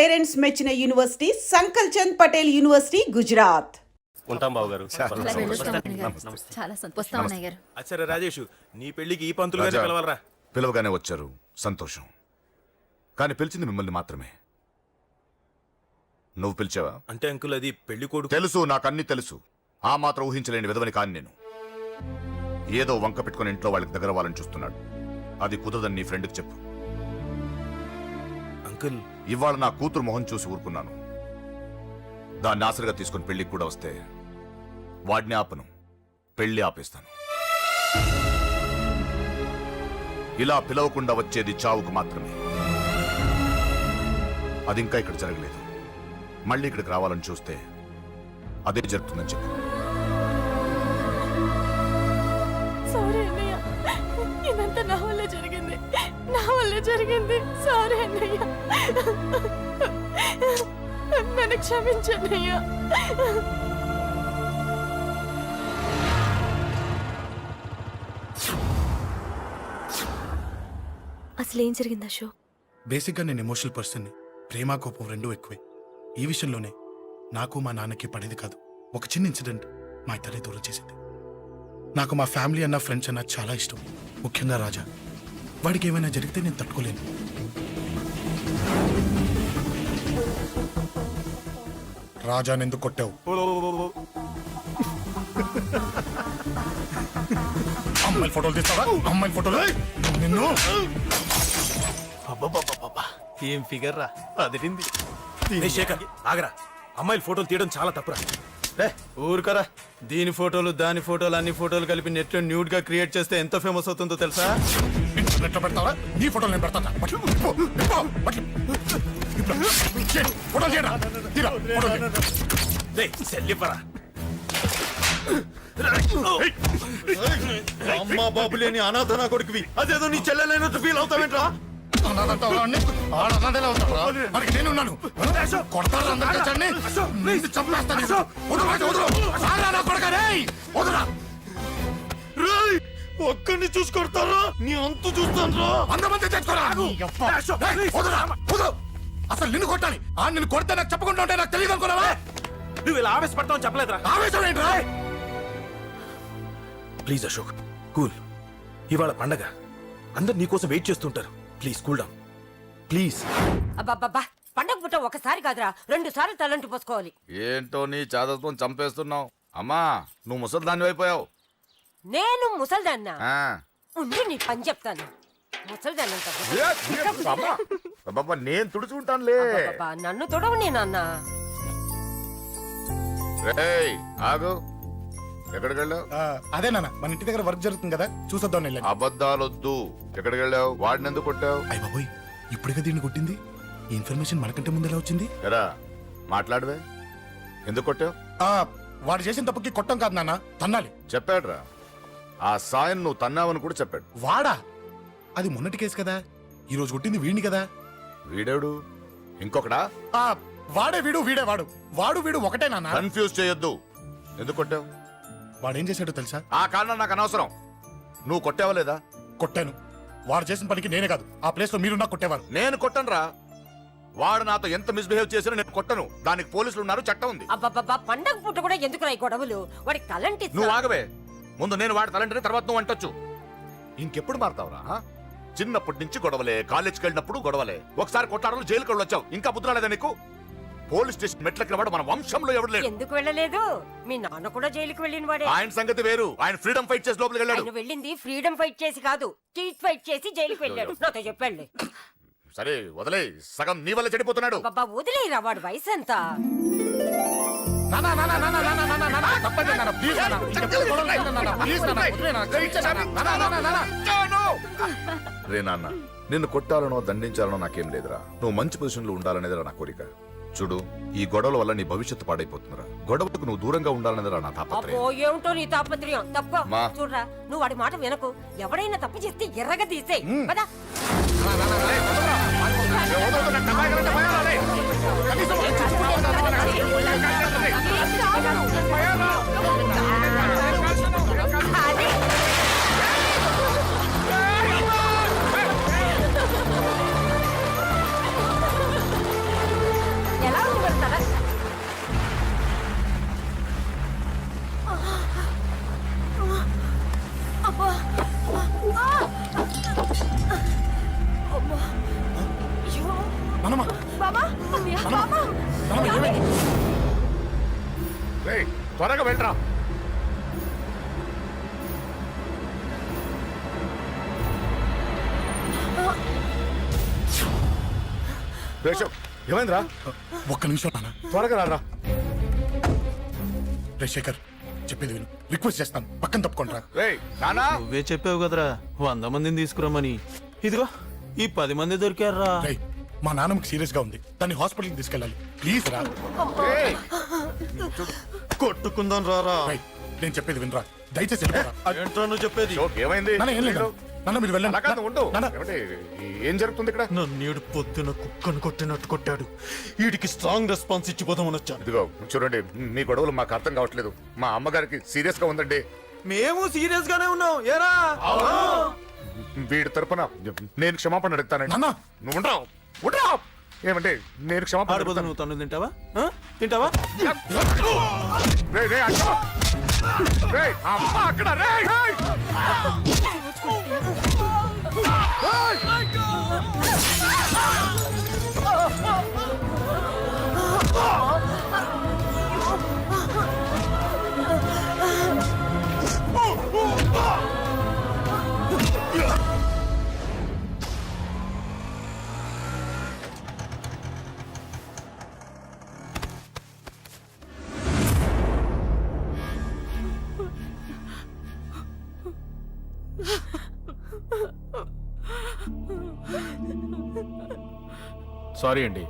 Parents మెచ్చిన university సంకల్ Chand Patel university Gujarat. ఉంటాం బాబు గారు. చాలా సంతోషం గారు. అచ్చరే రాజేష్, నీ పెళ్లికి ఈ పంతులు గారిని పిలవాలరా. పిలవగానే వచ్చారు, సంతోషం. కానీ పిలిచింది మిమ్మల్ని మాత్రమే. నువ్వు పిలిచావా? అంటే అంకుల్, అది పెళ్లి కొడుకు. తెలుసు, నాకన్నీ తెలుసు. ఆ మాత్రం ఊహించలేని విధవని కాని నేను. ఏదో వంక పెట్టుకుని ఇంట్లో వాళ్ళకి దగ్గర వాళ్ళని చూస్తున్నాడు. అది కుదరదని నీ ఫ్రెండ్కి చెప్పు. అంకుల్, ఇవాళ నా కూతురు మొహం చూసి ఊరుకున్నాను. దాన్ని ఆసరిగా తీసుకుని పెళ్లికి కూడా వస్తే వాడిని ఆపను, పెళ్లి ఆపేస్తాను. ఇలా పిలవకుండా వచ్చేది చావుకు మాత్రమే. అది ఇంకా ఇక్కడ జరగలేదు. మళ్ళీ ఇక్కడికి రావాలని చూస్తే అదే జరుగుతుందని చెప్పు. సారీ అన్నయ్య, ఇదంతా నా వల్లే జరిగింది, నా వల్లే జరిగింది. సారీ అన్నయ్య, నన్ను క్షమించన్నయ్య. అసలు ఏం జరిగింది అశోక్? బేసిక్గా నేను ఎమోషనల్ పర్సన్ని. ప్రేమ కోపం రెండూ ఎక్కువే. ఈ విషయంలోనే నాకు మా నాన్నకి పడేది కాదు. ఒక చిన్న ఇన్సిడెంట్ మా ఇద్దరిని దూరం చేసింది. నాకు మా ఫ్యామిలీ అన్న, ఫ్రెండ్స్ అన్న చాలా ఇష్టం. ముఖ్యంగా రాజా. వాడికి ఏమైనా జరిగితే నేను తట్టుకోలేను. రాజాని ఎందుకు కొట్టావు? అమ్మాయిల ఫోటోలు తీస్తావా? అమ్మాయిల ఫోటోలు నిన్ను. ఏం ఫిగర్ రా, అదిరింది. శేఖర్ ఆగరా, అమ్మాయిల ఫోటోలు తీయడం చాలా తప్పురా. ఊరుకరా, దీని ఫోటోలు దాని ఫోటోలు అన్ని ఫోటోలు కలిపి నెట్ లో న్యూడ్ గా క్రియేట్ చేస్తే ఎంత ఫేమస్ అవుతుందో తెలుసా? ఇంటర్నెట్ లో పెడతావా? నీ ఫోటోలు నేను పెడతాను. అమ్మా బాబు లేని అనాథ నా కొడుకువి, అదేదో నీ చెల్లెలైనట్టు ఫీల్ అవుతావేంట్రా? ఒక్కడిని చూసుకొడతారా? నీ అంతు చూస్తాను. అసలు నిన్ను కొట్టాలి. నిన్ను కొడితే నాకు చెప్పకుండా ఉంటే నాకు తెలియదు అనుకున్నావా? నువ్వు ఇలా ఆవేశపడతావు చెప్పలేదురా. ఆవేశం ఏంట్రా? Please Ashok, cool. ఇవాళ పండగ, అందరు నీకోసం వెయిట్ చేస్తుంటారు. Please cool down, please. అబ్బబ్బబ్బా, పండగ పుట్ట ఒకసారి కాదురా, 2 సార్లు తలంటి పోసుకోవాలి. ఏంటో నీ చాదత్వం చంపేస్తున్నావు. అమ్మా, నువ్వు ముసలిదాన్ని అయిపోయావు. నేను ముసల్దాన్నా? ఉండి నీ పని చెప్తాను. ముసల్దాన్నంట నేను తుడుచుకుంటానులే. నన్ను తొడవు నేనన్న. ఆగు, ఎక్కడికి వెళ్ళావు? అదే నాన్న, మన ఇంటి దగ్గర వర్క్ జరుగుతుంది కదా, చూసొద్దాం. అబద్ధాలొద్దు. ఎక్కడికి వెళ్ళావు? వాడిని ఎందుకు కొట్టావు? అయ్య బాబోయ్, ఇప్పుడుగా దీన్ని కొట్టింది. ఈ ఇన్ఫర్మేషన్ మనకంటే ముందు ఎలా వచ్చింది? ఎరా మాట్లాడవే, ఎందుకు కొట్టావు? వాడు చేసిన తప్పుకి కొట్టం కాదు నాన్న, తన్నాలి. చెప్పాడురా, ఆ సాయం నువ్వు తన్నావని కూడా చెప్పాడు. వాడా? అది మొన్నటి కేసు కదా, ఈ రోజు కొట్టింది వీడిని కదా. వీడేడు ఇంకొకడా? వాడే వీడు, వీడే వాడు. వాడు వీడు ఒకటే నాన్న. కన్ఫ్యూజ్ చేయొద్దు. ఎందుకు కొట్టావు? వాడేం చేశాడో తెలుసా? ఆ కారణం నాకు అనవసరం. నువ్వు కొట్టావా లేదా? కొట్టాను. వాడు చేసిన పనికి నేనే కాదు, ఆ ప్లేస్ లో మీరున్నా కొట్టేవారు. నేను కొట్టనురా. వాడు నాతో ఎంత మిస్బిహేవ్ చేసినా నేను కొట్టను. దానికి పోలీసులు ఉన్నారు, చట్టం ఉంది. అబ్బబ్బబ్బా, పండగ పుట్ట కూడా ఎందుకు రాయి గొడవలు? వాడికి తలంటి. నువ్వు ఆగవే. ముందు నేను వాడి తలంటే తర్వాత నువ్వు అంటొచ్చు. ఇంకెప్పుడు మారుతావురా? చిన్నప్పటి నుంచి గొడవలే, కాలేజ్కి వెళ్ళినప్పుడు గొడవలే. ఒకసారి కొట్లాడలు జైలుకి వెళ్ళొచ్చావు. ఇంకా బుద్ధరాలేదా నీకు? పోలీస్ స్టేషన్ మెట్లకి వాడు మన వంశంలో ఎవడు లేడు. ఎందుకు వెళ్ళలేదు? మీ నాన్న కూడా జైలుకి వెళ్ళిన వాడే. ఆయన సంగతి వేరు. ఆయన ఫ్రీడమ్ ఫైట్ చేసి లోపలికి వెళ్ళాడు. ఆయన వెళ్ళింది ఫ్రీడమ్ ఫైట్ చేసి కాదు, స్ట్రీట్ ఫైట్ చేసి జైలుకి వెళ్ళాడు. నాతో చెప్పండి. సరే వదిలే, సగం నీ వల్ల చెడిపోతున్నాడు. బాబా వదిలేరా, వాడు వయసు ఎంత? రే నాన్న, నిన్ను కొట్టాలనో దండించాలనో నాకేం లేదురా. నువ్వు మంచి పొజిషన్ లో ఉండాలనేదిరా నా కోరిక. చూడు, ఈ గొడవల వల్ల నీ భవిష్యత్తు పాడైపోతుందిరా. గొడవకు నువ్వు దూరంగా ఉండాలనేదిరా నా తాపత్రయం. ఏమిటో నీ తాపత్రయం? తప్ప చూడరా, నువ్వు వాడి మాట వినకు. ఎవడైనా తప్పు చేస్తే ఎర్రగా తీసే కదా. నానమ్మ బామా బామా నానమ్మ ఏమైంది? రేయ్, త్వరగా వెళ్ళరా. రేషవ్, ఏమైందిరా? ఒక్క నిమిషం నాన్న. త్వరగా రారా. రే శేఖర్, చెప్పేది విను. రిక్వెస్ట్ చేస్తాను, పక్కన తప్పుకోండి రా. రేయ్ నానా, నువ్వే చెప్పావు కదరా 100 మందిని తీసుకురమ్మని. ఇదిగో ఈ 10 మంది దొరికారా. రేయ్, మా నాన్నకి సీరియస్ గా ఉంది, దాన్ని హాస్పిటల్కి తీసుకెళ్ళాలి. ప్లీజ్ రా. రేయ్, కొట్టుకుందాం రారా. రేయ్, నేను చెప్పేది వినరా, దయచేసి వెళ్ళిపోరా. ఏంట్రా నువ్వు చెప్పేది? షోక్ ఏమైంది? నాన్న ఏం లేదు నాన్న, మీరు వెళ్ళండి. అలా కాదు, ఉండు. నాన్న, ఏమండి, ఏం జరుగుతుంది ఇక్కడ? నన్నేడు పొద్దున కుక్కను కొట్టినట్టు కొట్టాడు. వీడికి స్ట్రాంగ్ రెస్పాన్స్ ఇచ్చిపోదామని వచ్చాను. ఇదిగో చూడండి, మీ గొడవలు మాకు అర్థం కావట్లేదు. మా అమ్మగారికి సీరియస్ గా ఉందండి. మేము సీరియస్ గానే ఉన్నాం. ఏరా వీడి తరపున నేను క్షమాపణ అడుగుతానండి. నాన్న. నువ్వు ఉండరావు, ఉండరావు. ఏమంటే నేను క్షమాపణ ఆడిపోతా అడుగుతాను. నువ్వు తను తింటావా? ఆ? తింటావా? రేయ్, రేయ్, అక్క. రేయ్, అమ్మ అక్కడ. రేయ్, రేయ్. సారీ అండి,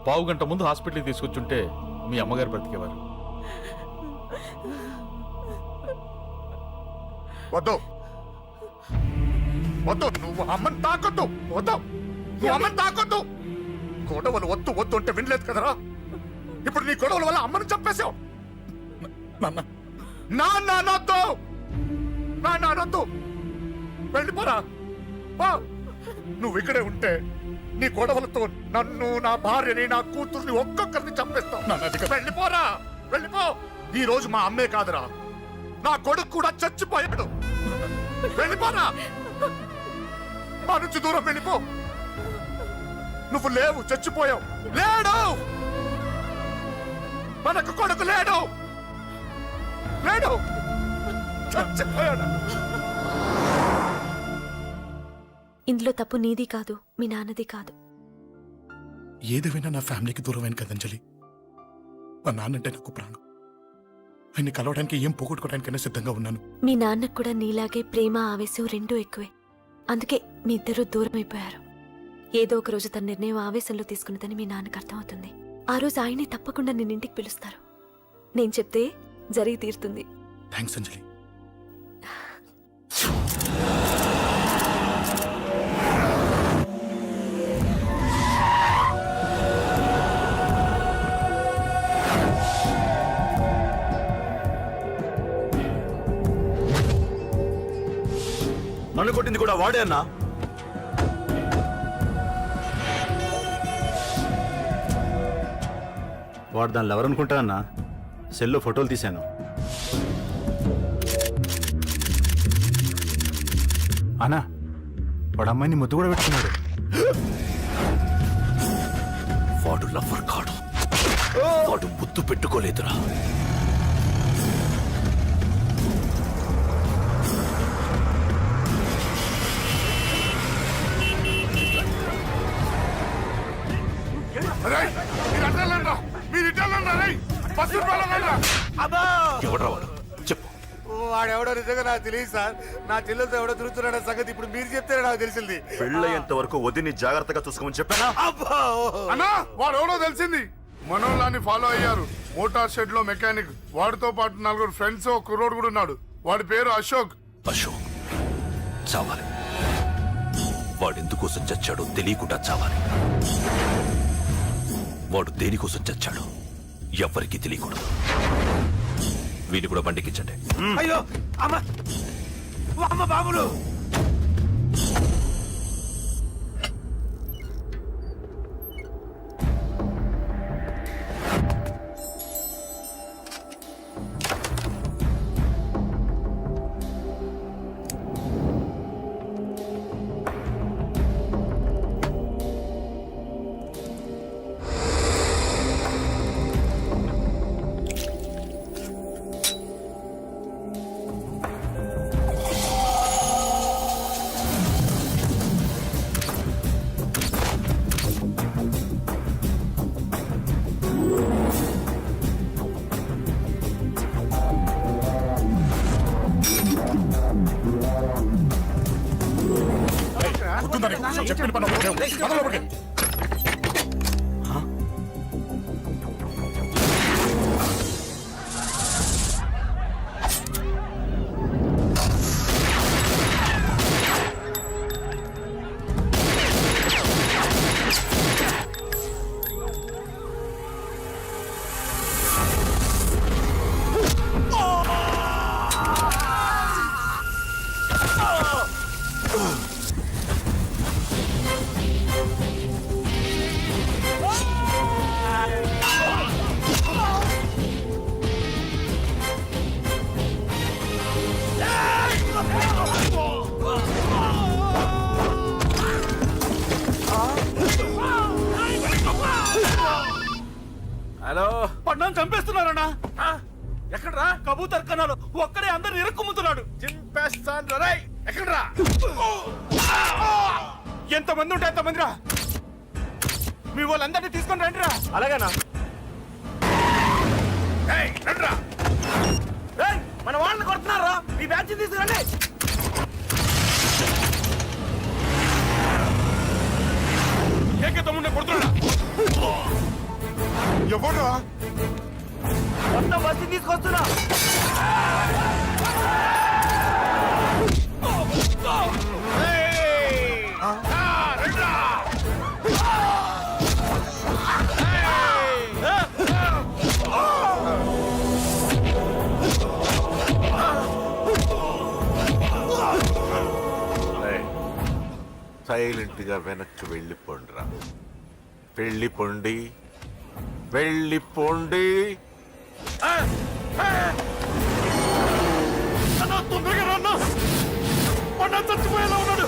పావు గంట ముందు హాస్పిటల్కి తీసుకొచ్చుంటే మీ అమ్మగారు బ్రతికేవారు. వద్దు వద్దు, నువ్వు అమ్మని తాకొద్దు. వద్దు, నువ్వు అమ్మని తాకొద్దు. గొడవలు వద్దు వద్దు అంటే వినలేదు కదరా. ఇప్పుడు నీ గొడవల వల్ల అమ్మని చంపేశావు. నాన్న, నాన్నొద్దు, నాన్నొద్దు. వెళ్ళిపోరా. పో. నువ్వు ఇక్కడే ఉంటే నీ గొడవలతో నన్ను, నా భార్యని, నా కూతుర్ని ఒక్కొక్కరిని చంపేస్తావు. నాన్న, అది కాదు. వెళ్ళిపోరా, వెళ్ళిపో. ఈ రోజు మా అమ్మే కాదురా, నా కొడుకు కూడా చచ్చిపోయాడు. వెళ్ళిపోరా, మా నుంచి దూరం వెళ్ళిపో. నువ్వు లేవు, చచ్చిపోయావు. లేడు, మనకు కొడుకు లేడు, లేడు, చచ్చిపోయాడు. ఇందులో తప్పు నీది కాదు, మీ నాన్నది కాదు. ఏదేమైనా నా ఫ్యామిలీకి దూరమైన కదా అంజలి. మా నాన్నంటే నాకు ప్రాణం. ఆయన్ని కలవడానికి ఏం పోగొట్టుకోవడానికైనా సిద్ధంగా ఉన్నాను. మీ నాన్నకు కూడా నీలాగే ప్రేమ ఆవేశం రెండూ ఎక్కువే. అందుకే మీ ఇద్దరూ దూరం అయిపోయారు. ఏదో ఒక రోజు తన నిర్ణయం ఆవేశంలో తీసుకున్నదని మీ నాన్నకు అర్థమవుతుంది. ఆ రోజు ఆయనే తప్పకుండా నిన్నింటికి పిలుస్తారు. నేను చెప్తే జరిగి తీరుతుంది. థ్యాంక్స్ అంజలి. నన్ను కొట్టింది కూడా వాడే అన్నా. వాడు దానిలో ఎవరనుకుంటా అన్నా, సెల్లో ఫోటోలు తీశాను. అన్నా, వాడు అమ్మాయిని ముద్దు కూడా పెట్టుకున్నాడు. వాడు లవ్వర్ కాడు, వాడు ముద్దు పెట్టుకోలేదురా. రేయ్, మీరు అడ్డాలండ్రా, మీరు ఇడ్డాలండ్రా. రేయ్, బస్సు వెళ్ళాలండ్రా. ఎవడ్రా వాడు? చెప్పు. వాడెవడో నిజంగా నాకు తెలియదు సార్. నా చెల్లెలతో ఎవడో తిరుగుతున్నాడో సంగతి ఇప్పుడు మీరు చెప్తే నాకు తెలిసింది. పెళ్ళయ్యేంత వరకు వదిని జాగ్రత్తగా చూసుకోమని చెప్పానా? అన్నా, వాడు ఎవడో తెలిసింది. మనోళ్ళని ఫాలో అయ్యారు. మోటార్ షెడ్ లో మెకానిక్, వాడితో పాటు 4 ఫ్రెండ్స్, ఒక కుర్రోడు కూడా ఉన్నాడు. వాడి పేరు అశోక్. అశోక్ చావాలి. వాడెందుకోసం చచ్చాడో తెలియకుండా చావాలి. వాడు దేనికోసం చచ్చాడో ఎవ్వరికీ తెలియకూడదు. వీడిని కూడా బండికించండి. అయ్యో అమ్మ, అమ్మ బాబులు. చెప్పిన పని ఒకటే. పద లోపలికి. హలో పడ్డాను చంపేస్తున్నారన్నా ఎక్కడ్రా కబూతర్ కన్నాలు ఒక్కడే అందరు ఇరుక్కుమ్ముతున్నాడు చింపేస్తాను రై ఎక్కడ్రా ఎంతమంది ఉంటే ఎంతమంది రా మీ వాళ్ళందరినీ తీసుకొని రండిరా అలాగేనా రండిరా మన వాళ్ళని కొడుతున్నారా మీ బ్యాచ్ తీసుకురండి ఏకే తమ్ముడిని కొడుతున్నాడా ఎవరా మొత్తం బస్సు తీసుకొస్తున్నా సైలెంట్ గా వెనక్కి వెళ్ళిపోండిరా వెళ్ళిపోండి వెళ్ళిపోండి తొందరగా రన్నా పడ్డా చచ్చిపోయేలా ఉన్నాడు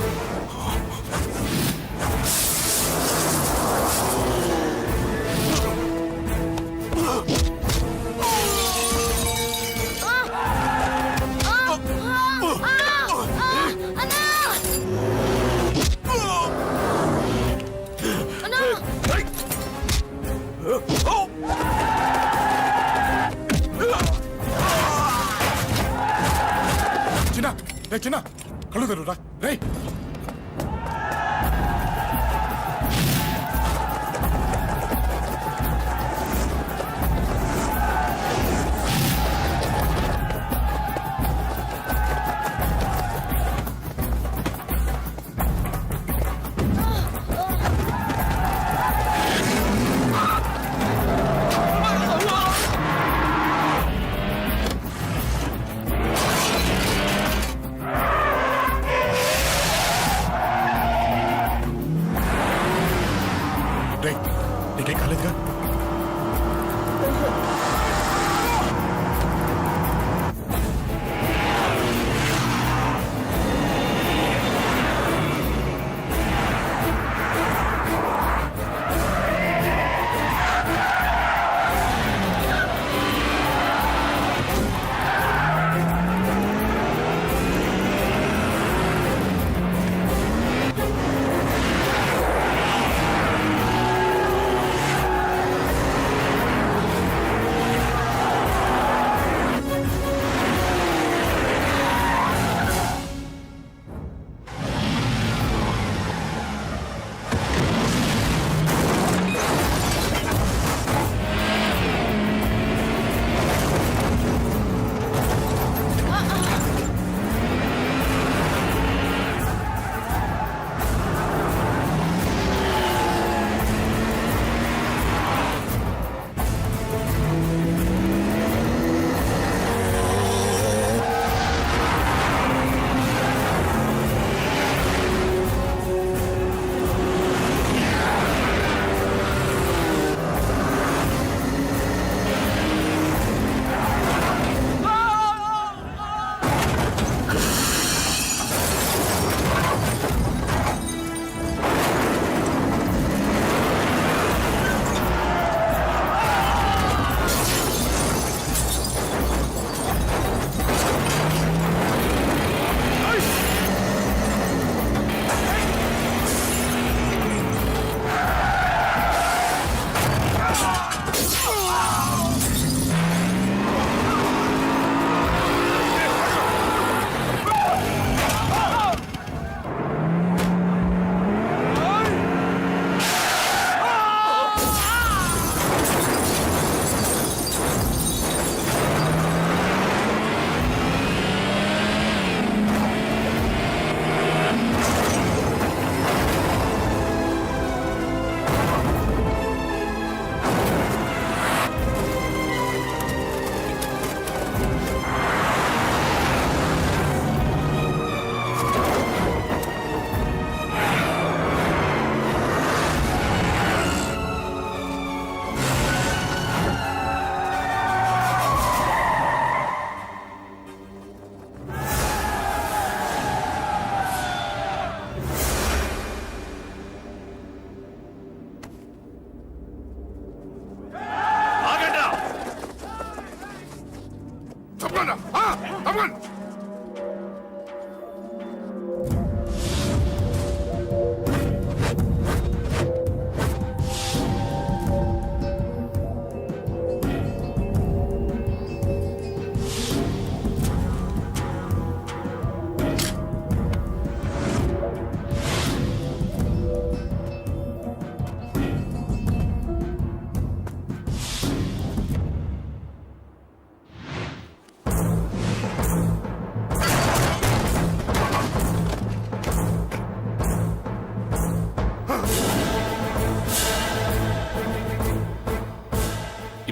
చిన్న రే చిన్న కళ్ళు తెరురా రే రే నీకేం కాలేదుగా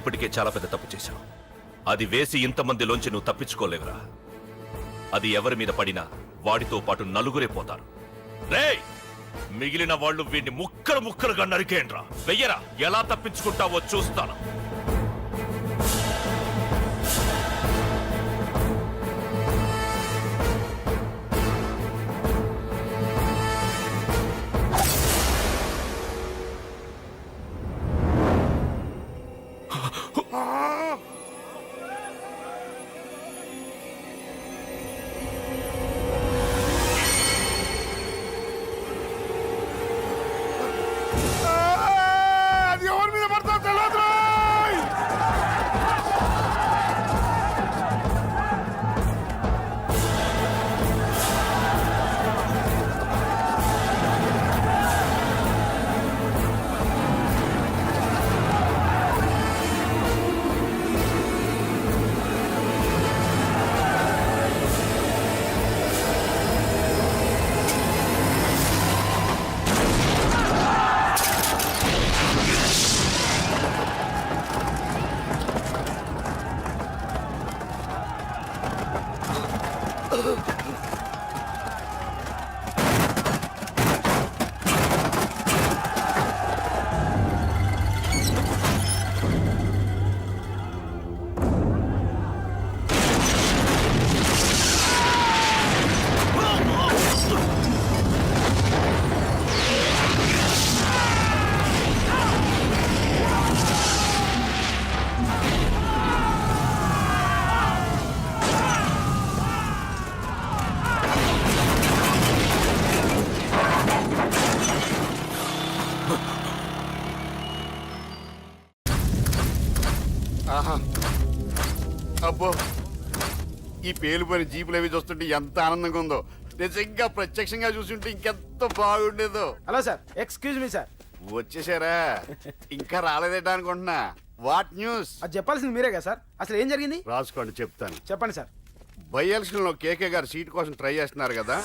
ఇప్పటికే చాలా పెద్ద తప్పు చేశావు. అది వేసి ఇంతమందిలోంచి నువ్వు తప్పించుకోలేవురా. అది ఎవరి మీద పడినా వాడితో పాటు నలుగురే పోతారు. రేయ్, మిగిలిన వాళ్ళు వీడిని ముక్కలు ముక్కలుగా నరికేయండ్రా. వెయ్యరా, ఎలా తప్పించుకుంటావో చూస్తాను. అది ఎవరి మీద పడతా తెలియదు. ఆహా, అబ్బో, ఈ పేలిపోయిన జీపులు అవి చూస్తుంటే ఎంత ఆనందంగా ఉందో. నిజంగా ప్రత్యక్షంగా చూస్తుంటే ఇంకెంత బాగుండేదో. Hello sir, excuse me sir. వచ్చేసారా? ఇంకా రాలేదేటా అనుకుంటున్నా. What news? అది చెప్పాల్సింది మీరే కదా సార్. అసలు ఏం జరిగింది రాసుకోండి, చెప్తాను. చెప్పండి సార్. బై ఎలక్షన్ లో కేకే గారు సీట్ కోసం ట్రై చేస్తున్నారు కదా.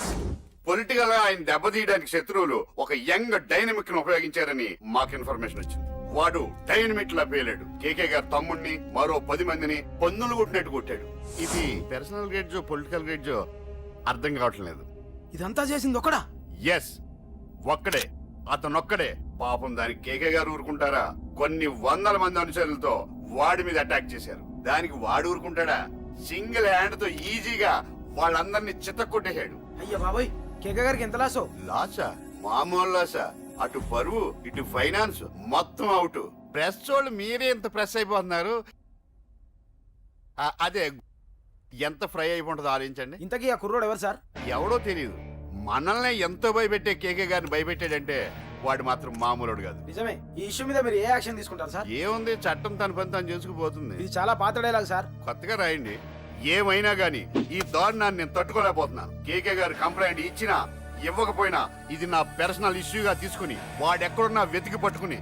పొలిటికల్ గా ఆయన దెబ్బతీయడానికి శత్రువులు ఒక యంగ్ డైనమిక్ ను ఉపయోగించారని మాకు ఇన్ఫర్మేషన్ వచ్చింది. వాడు డైనమిక్ లా పేలాడు. కేకే గారు తమ్ముడిని, మరో 10 మందిని పన్నులు కొట్టినట్టు కొట్టాడు. ఇది పర్సనల్ గ్రేడ్జో పొలిటికల్ గ్రేడ్జో అర్థం కావట్లేదు. ఇదంతా చేసింది ఒకడా? ఎస్, ఒక్కడే, అతనొక్కడే. పాపం దానికి కేకే గారు ఊరుకుంటారా? కొన్ని వందల మంది అనుచరులతో వాడి మీద అటాక్ చేశారు. దానికి వాడు ఊరుకుంటాడా? సింగిల్ హ్యాండ్ తో ఈజీగా వాళ్ళందరినీ చిత్తకొట్టేశాడు. అయ్యా బాబాయ్, కేకే గారికి ఎంత లాసో? లాసా? మామూలు లాసా? అటు పరువు, ఇటు ఫైనాన్స్, మొత్తం అవుట్. ప్రెస్ వాళ్ళు మీరే ఎంత ప్రెస్ అయిపోతున్నారు. అదే ఎంత ఫ్రై అయిపోతుందో ఆలోచించండి. ఇంతకీ ఆ కుర్రోడు ఎవరు సార్? ఎవడో తెలియదు. మనల్ని ఎంతో భయపెట్టే కేకే గారిని భయపెట్టాడంటే వాడు మాత్రం మామూలుడు కాదు. నిజమే. ఈ ఇష్యూ మీద మీరు ఏ యాక్షన్ తీసుకుంటారు సార్? ఏముంది, చట్టం తన పని తను చేసుకుపోతుంది. ఇది చాలా పాత డైలాగ్ సార్. కొత్తగా రాయండి. ఏమైనా గానీ ఈ దారుణాన్ని నేను తట్టుకోలేకపోతున్నాను. కేకే గారు కంప్లైంట్ ఇచ్చినా ఇవ్వకపోయినా ఇది నా పర్సనల్ ఇష్యూగా తీసుకుని వాడెక్కడున్నా వెతికి పట్టుకుని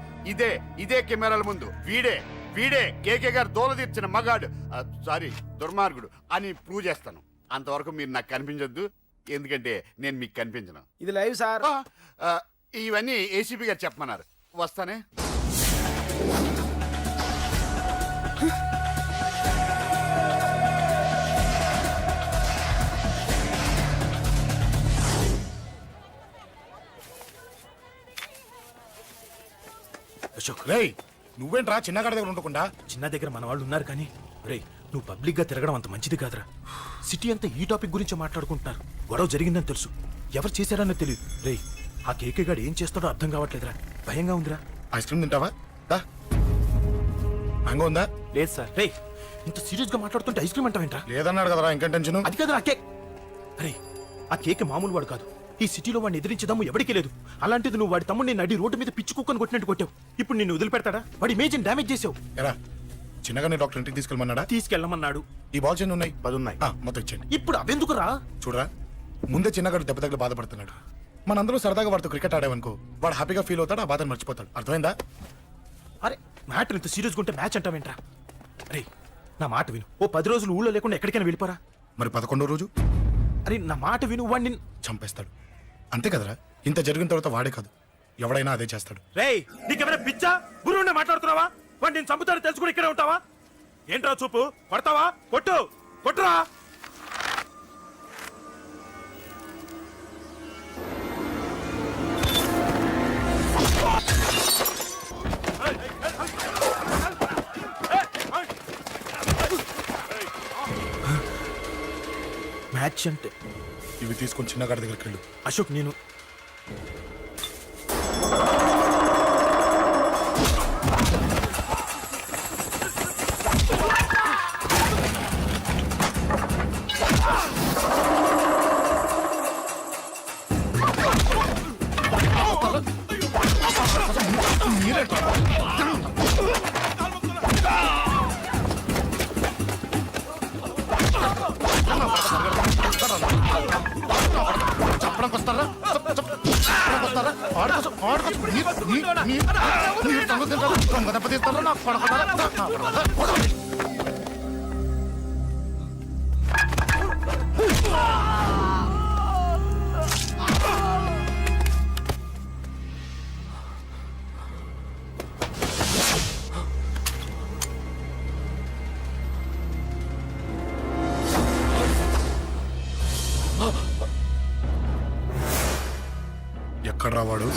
ఇదే కెమెరాల ముందు వీడే కేకే గారు దోల తీర్చిన మగాడు, సారీ దుర్మార్గుడు అని ప్రూవ్ చేస్తాను. అంతవరకు మీరు నాకు కనిపించొద్దు, ఎందుకంటే నేను మీకు కనిపించను. ఇది లైవ్ సార్. ఇవన్నీ ఏసీపీ గారు చెప్పమన్నారు. వస్తానే. అశోక్, రేయ్, నువ్వేంట్రా చిన్నగాడి దగ్గర ఉండకుండా? చిన్న దగ్గర మన వాళ్ళు ఉన్నారు కానీ రేయ్, నువ్వు పబ్లిక్ గా తిరగడం అంత మంచిది కాదురా. సిటీ అంతా ఈ టాపిక్ గురించి మాట్లాడుకుంటున్నారు. గొడవ జరిగిందని తెలుసు, ఎవరు చేశారన్నది తెలియదు. రేయ్, ఆ కేకే గాడు ఏం చేస్తాడో అర్థం కావట్లేదురా. భయంగా ఉందిరా. ఐస్ క్రీమ్ తింటావా? దా. మ్యాంగో ఉందా? లేదు సార్. రేయ్, ఇంత సీరియస్ గా మాట్లాడుతుంటే ఐస్ క్రీమ్ అంటావేంట్రా? లేదన్నాడు కదరా, ఇంకా టెన్షన్. అది కాదురా కేక్. అరే, ఆ కేక్ మామూలు వాడు కాదు. ఈ సిటీలో వాడిని ఎదిరించదమ్ము ఎవరికీ లేదు. అలాంటిది నువ్వు వాడి తమ్ముడిని నడి రోడ్డు మీద పిచ్చి కుక్కని కొట్టినట్టు కొట్టావు. ఇప్పుడు నిన్ను వదిలిపెడతాడా? వాడి ఇమేజ్ని డ్యామేజ్ చేసావు. ఎరా, చిన్నగానే డాక్టర్ ఇంటికి తీసుకెళ్ళమన్నాడా? తీసుకెళ్ళమన్నాడు. ఈ బాల్స్ ఎన్ని ఉన్నాయి? 10 ఉన్నాయి. మొత్తం ఇచ్చేయండి. ఇప్పుడు అవెందుకురా? చూడరా, ముందే చిన్నగాడు దెబ్బ తగిలి బాధపడుతున్నాడు. మనందరూ సరదాగా వాడితో క్రికెట్ ఆడామనుకో, వాడు హ్యాపీగా ఫీల్ అవుతాడు, ఆ బాధను మర్చిపోతాడు. అర్థమైందా? అరే, మ్యాటర్ ఇంత సీరియస్గా ఉంటే మ్యాచ్ అంటావేంట్రా? అరే, నా మాట విను. ఓ 10 రోజులు ఊళ్ళో లేకుండా ఎక్కడికైనా వెళ్ళిపోరా. మరి 11వ రోజు? అరే, నా మాట విను. వాడిని చంపేస్తాడు. అంతే కదరా? ఇంత జరిగిన తర్వాత వాడే కాదు, ఎవడైనా అదే చేస్తాడు. రేయ్, నీకెవరైనా పిచ్చా? గురువునే మాట్లాడుతున్నావా? వాడు నేను చంపుతాను తెలుసుకుని ఇక్కడే ఉంటావా? ఏంట్రా చూపు? కొడతావా? కొట్టు, కొట్టురా. మ్యాచ్ అంటే ఇవి తీసుకొని చిన్నగాడి దగ్గరికి వెళ్ళు. అశోక్, నేను చెప్పడానికి వస్తారా? చెప్పడానికి వస్తారా? ఆడుకోసం ఆడుకోసం మీరు దొంగ దెబ్బ తీస్తారా? నాకు పడకుండా ఎక్కడ రావాడు?